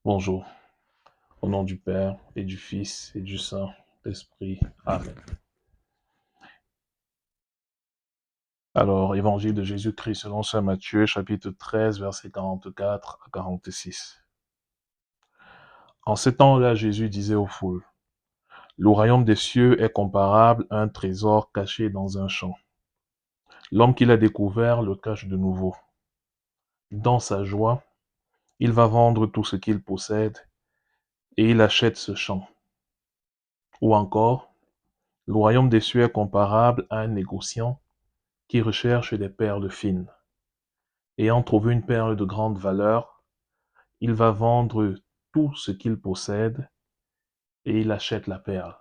Bonjour, au nom du Père et du Fils et du Saint-Esprit. Amen. Alors, Évangile de Jésus-Christ selon saint Matthieu, chapitre 13, versets 44 à 46. En ces temps-là, Jésus disait aux foules, « Le royaume des cieux est comparable à un trésor caché dans un champ. L'homme qui l'a découvert le cache de nouveau. Dans sa joie, il va vendre tout ce qu'il possède et il achète ce champ. Ou encore, le royaume des cieux est comparable à un négociant qui recherche des perles fines. Ayant trouvé une perle de grande valeur, il va vendre tout ce qu'il possède et il achète la perle. »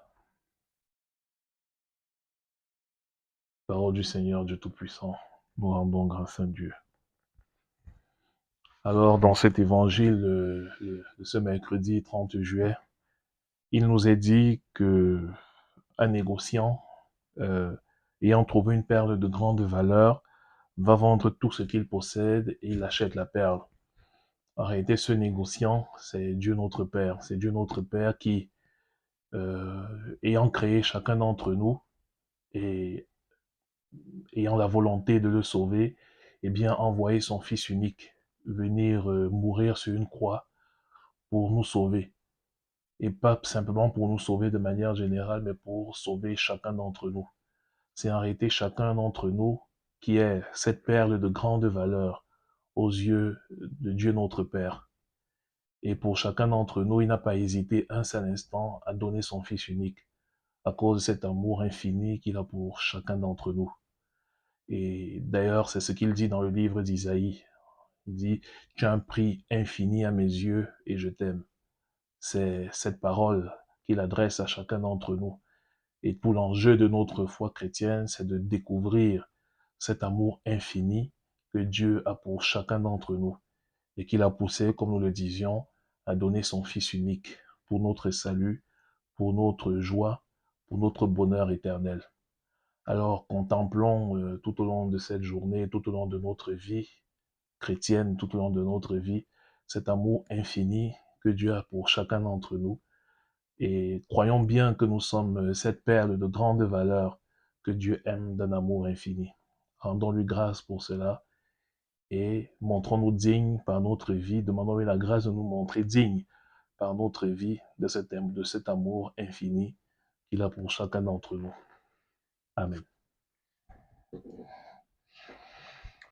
Parole du Seigneur Dieu Tout-Puissant, nous rendons grâce à Dieu. Alors, dans cet évangile de ce mercredi 30 juillet, il nous est dit que un négociant, ayant trouvé une perle de grande valeur, va vendre tout ce qu'il possède et il achète la perle. En réalité, ce négociant, c'est Dieu notre Père. C'est Dieu notre Père qui, ayant créé chacun d'entre nous et ayant la volonté de le sauver, eh bien, envoyé son Fils unique venir mourir sur une croix pour nous sauver. Et pas simplement pour nous sauver de manière générale, mais pour sauver chacun d'entre nous. C'est en réalité chacun d'entre nous qui est cette perle de grande valeur aux yeux de Dieu notre Père. Et pour chacun d'entre nous, il n'a pas hésité un seul instant à donner son Fils unique à cause de cet amour infini qu'il a pour chacun d'entre nous. Et d'ailleurs, c'est ce qu'il dit dans le livre d'Isaïe. Il dit, « Tu as un prix infini à mes yeux et je t'aime. » C'est cette parole qu'il adresse à chacun d'entre nous. Et tout l'enjeu de notre foi chrétienne, c'est de découvrir cet amour infini que Dieu a pour chacun d'entre nous et qu'il a poussé, comme nous le disions, à donner son Fils unique pour notre salut, pour notre joie, pour notre bonheur éternel. Alors, contemplons tout au long de cette journée, tout au long de notre vie chrétienne, tout au long de notre vie, cet amour infini que Dieu a pour chacun d'entre nous. Et croyons bien que nous sommes cette perle de grande valeur que Dieu aime d'un amour infini. Rendons-lui grâce pour cela et montrons-nous dignes par notre vie, demandons-lui la grâce de nous montrer dignes par notre vie de cet amour infini qu'il a pour chacun d'entre nous. Amen.